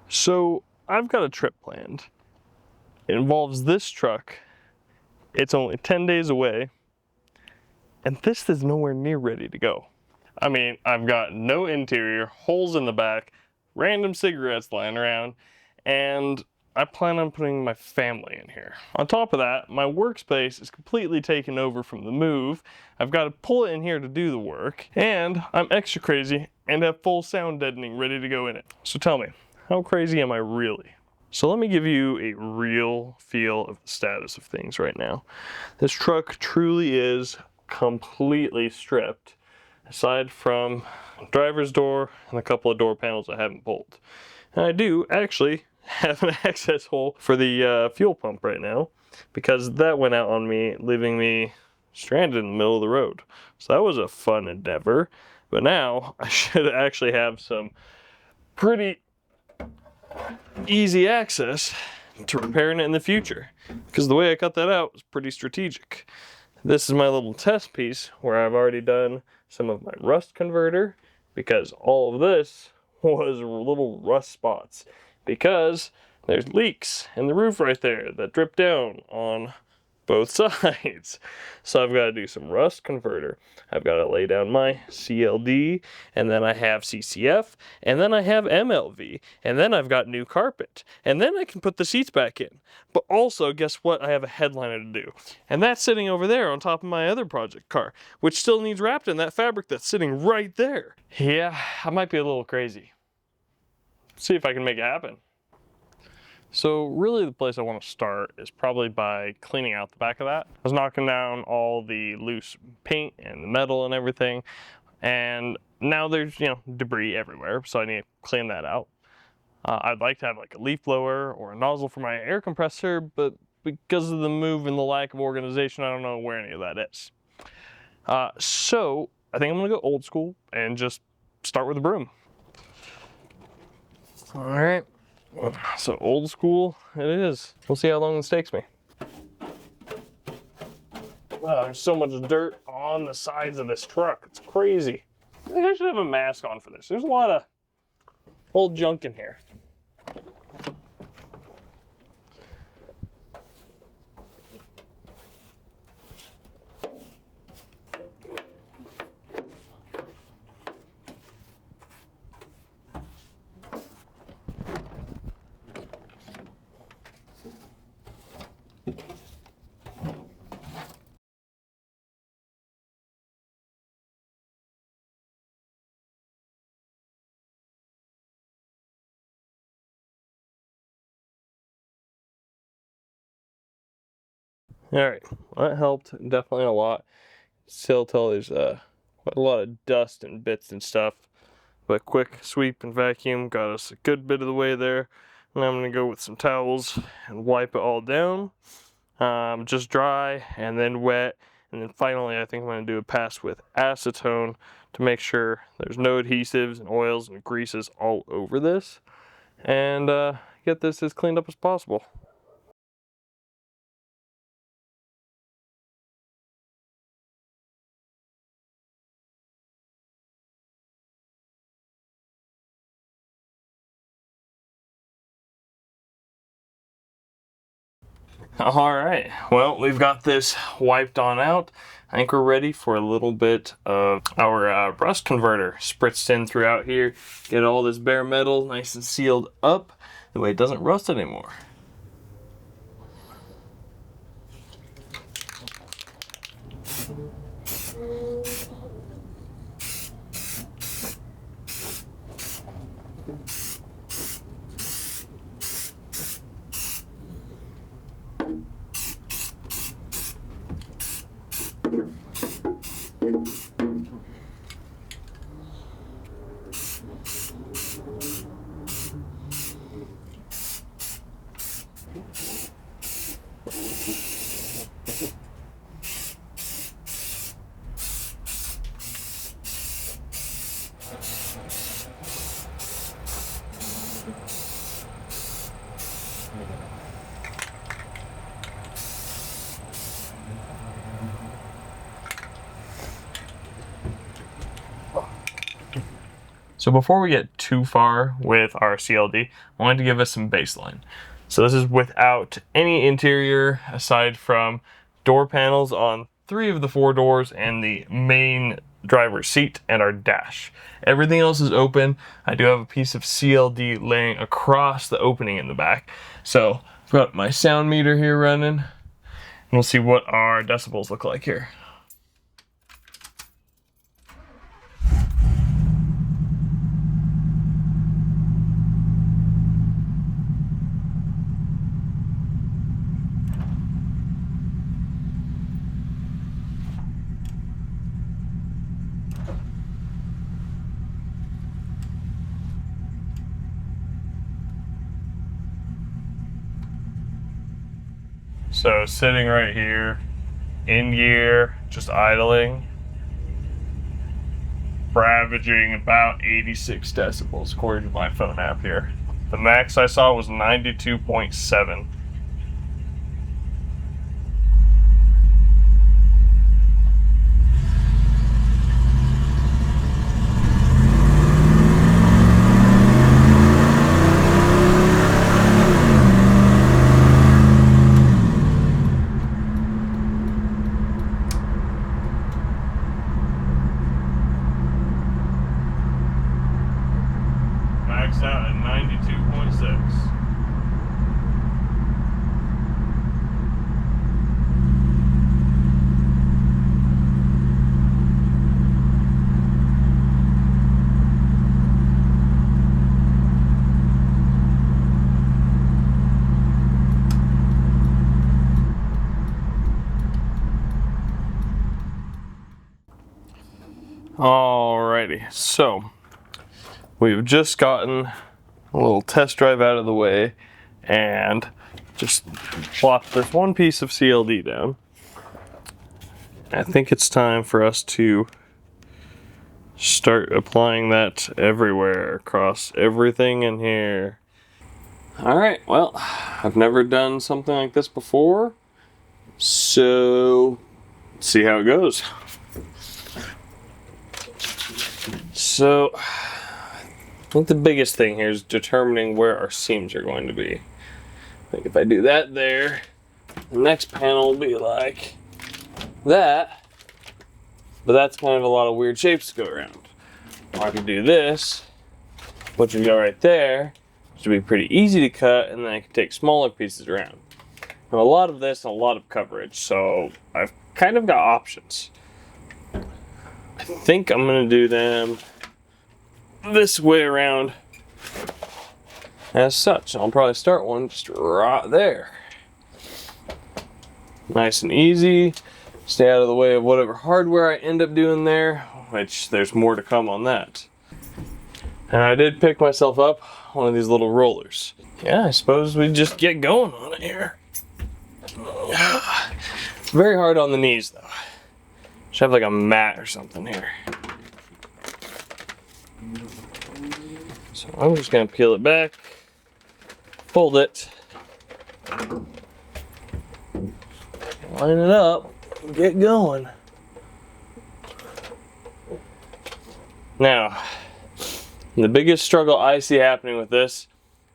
So I've got a trip planned. It involves this truck. It's only 10 days away, and this is nowhere near ready to go. I mean, I've got no interior, holes in the back, random cigarettes lying around, and I plan on putting my family in here. On top of that, my workspace is completely taken over from the move. I've got to pull it in here to do the work, and I'm extra crazy and have full sound deadening ready to go in it. So tell me, how crazy am I really? So let me give you a real feel of the status of things right now. This truck truly is completely stripped, aside from driver's door and a couple of door panels I haven't pulled. And I do actually have an access hole for the fuel pump right now, because that went out on me, leaving me stranded in the middle of the road. So that was a fun endeavor, but now I should actually have some pretty easy access to repairing it in the future, because the way I cut that out was pretty strategic. This is my little test piece where I've already done some of my rust converter, because all of this was little rust spots, because there's leaks in the roof right there that drip down on both sides. So I've got to do some rust converter. I've got to lay down my CLD, and then I have CCF, and then I have MLV, and then I've got new carpet, and then I can put the seats back in. But also, guess what? I have a headliner to do, and that's sitting over there on top of my other project car, which still needs wrapped in that fabric that's sitting right there. Yeah, I might be a little crazy. See if I can make it happen. So really the place I want to start is probably by cleaning out the back of that. I was knocking down all the loose paint and the metal and everything, and now there's, debris everywhere, so I need to clean that out. I'd like to have like a leaf blower or a nozzle for my air compressor, but because of the move and the lack of organization, I don't know where any of that is. So I think I'm gonna go old school and just start with a broom. All right. So old school it is. We'll see how long this takes me. Wow, there's so much dirt on the sides of this truck. It's crazy. I think I should have a mask on for this. There's a lot of old junk in here. All right, well, that helped definitely a lot. Still tell there's quite a lot of dust and bits and stuff, but quick sweep and vacuum got us a good bit of the way there. And I'm gonna go with some towels and wipe it all down, just dry and then wet, and then finally I think I'm gonna do a pass with acetone to make sure there's no adhesives and oils and greases all over this, and get this as cleaned up as possible. All right, well, we've got this wiped on out. I think we're ready for a little bit of our rust converter spritzed in throughout here. Get all this bare metal nice and sealed up, the way it doesn't rust anymore. So before we get too far with our CLD, I wanted to give us some baseline. So this is without any interior aside from door panels on 3 of the 4 doors and the main driver's seat and our dash. Everything else is open. I do have a piece of CLD laying across the opening in the back. So I've got my sound meter here running, and we'll see what our decibels look like here. So sitting right here, in gear, just idling, we're averaging about 86 decibels according to my phone app here. The max I saw was 92.7. Maxed out at 92.6. Alrighty, so we've just gotten a little test drive out of the way and just plopped this one piece of CLD down. I think it's time for us to start applying that everywhere, across everything in here. Alright, well, I've never done something like this before, so let's see how it goes. So, I think the biggest thing here is determining where our seams are going to be. I think if I do that there, the next panel will be like that, but that's kind of a lot of weird shapes to go around. Or I could do this, which would go right there, which would be pretty easy to cut, and then I can take smaller pieces around. Now, a lot of this and a lot of coverage, so I've kind of got options. I think I'm going to do them this way around as such. I'll probably start one just right there. Nice and easy. Stay out of the way of whatever hardware I end up doing there, which there's more to come on that. And I did pick myself up one of these little rollers. Yeah, I suppose we just get going on it here. It's very hard on the knees though. Should have like a mat or something here. So I'm just gonna peel it back, fold it, line it up, and get going. Now, the biggest struggle I see happening with this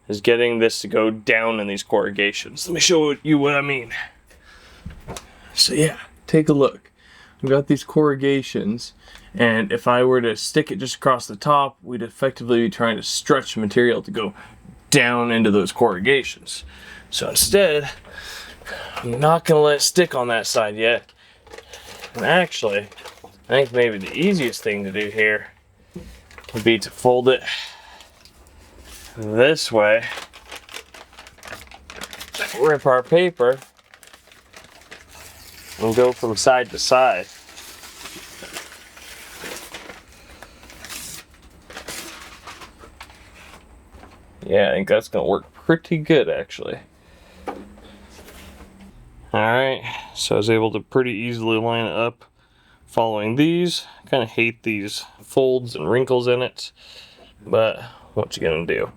is getting this to go down in these corrugations. Let me show you what I mean. So yeah, take a look. We've got these corrugations, and if I were to stick it just across the top, we'd effectively be trying to stretch material to go down into those corrugations. So instead, I'm not gonna let it stick on that side yet. And actually, I think maybe the easiest thing to do here would be to fold it this way, rip our paper, and go from side to side. Yeah, I think that's gonna work pretty good actually. Alright, so I was able to pretty easily line it up following these. I kind of hate these folds and wrinkles in it, but what you gonna do?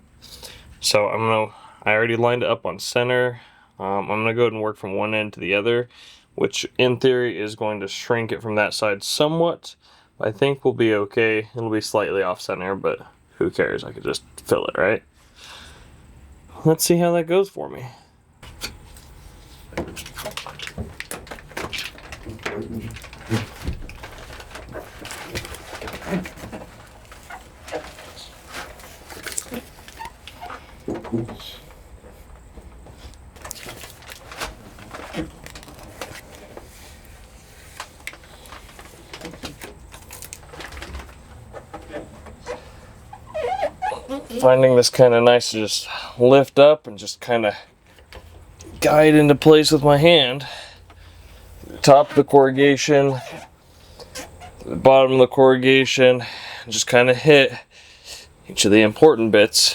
So I already lined it up on center. I'm gonna go ahead and work from one end to the other, which in theory is going to shrink it from that side somewhat. I think we'll be okay. It'll be slightly off center, but who cares? I could just fill it, right? Let's see how that goes for me. Finding this kind of nice to just lift up and just kind of guide into place with my hand. The top of the corrugation, the bottom of the corrugation, and just kind of hit each of the important bits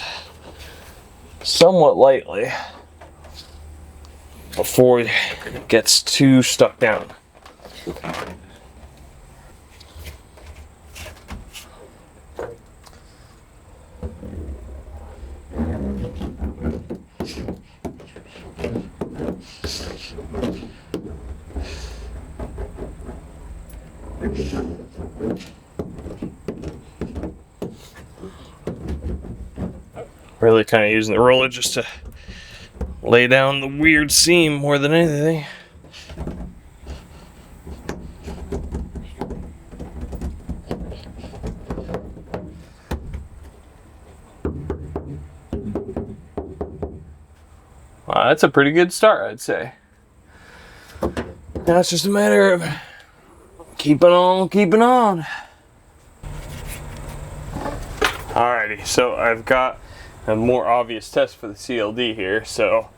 somewhat lightly before it gets too stuck down. Really kind of using the roller just to lay down the weird seam more than anything. Wow, that's a pretty good start, I'd say. Now it's just a matter of keeping on, keeping on. Alrighty, so I've got a more obvious test for the CLD here, so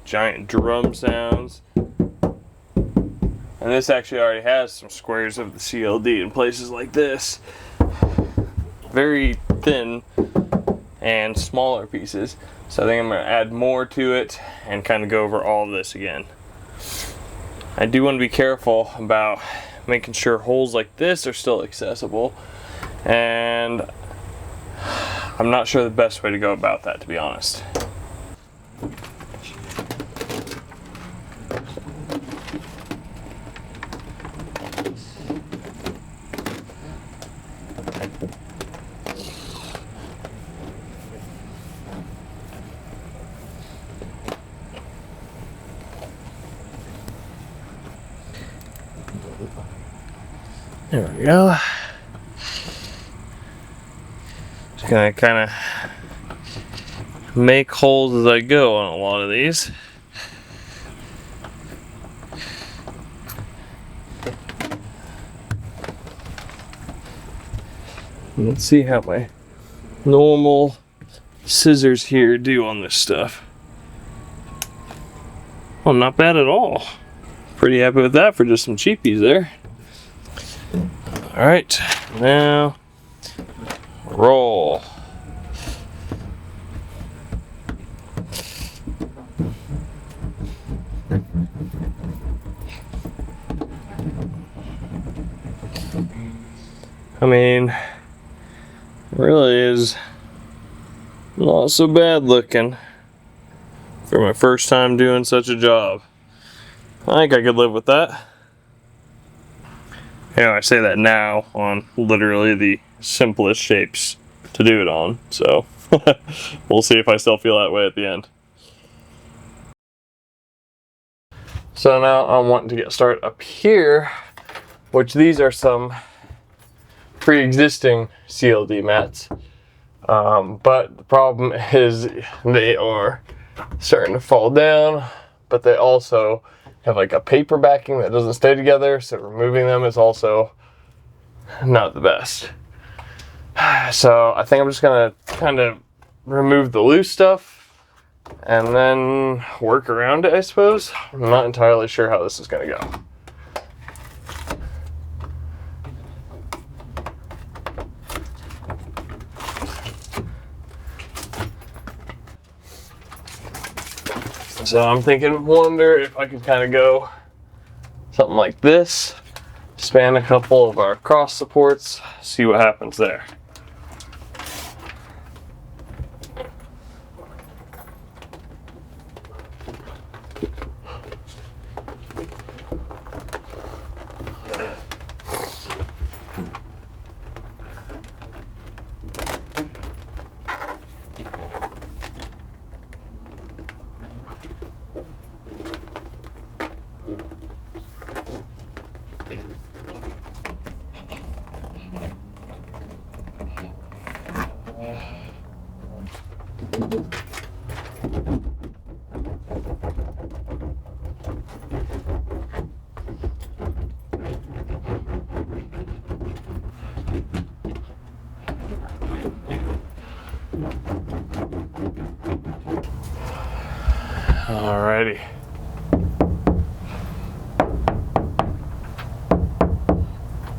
giant drum sounds, and this actually already has some squares of the CLD in places like this, very thin and smaller pieces, so I think I'm going to add more to it and kind of go over all of this again. I do want to be careful about making sure holes like this are still accessible, and I'm not sure the best way to go about that, to be honest. There we go. Just gonna kind of make holes as I go on a lot of these. Let's see how my normal scissors here do on this stuff. Oh, not bad at all. Pretty happy with that for just some cheapies there. All right, now roll. I mean, it really is not so bad looking for my first time doing such a job. I think I could live with that. You know, I say that now on literally the simplest shapes to do it on, so we'll see if I still feel that way at the end. So now I'm wanting to get started up here, which these are some pre-existing CLD mats, but the problem is they are starting to fall down, but they also have like a paper backing that doesn't stay together, so removing them is also not the best. So I think I'm just gonna kind of remove the loose stuff and then work around it, I suppose. I'm not entirely sure how this is gonna go. So I'm thinking, wonder if I could kind of go something like this, span a couple of our cross supports, see what happens there. Alrighty.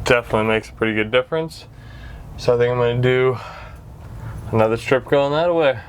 Definitely makes a pretty good difference. So I think I'm gonna do another strip going that way.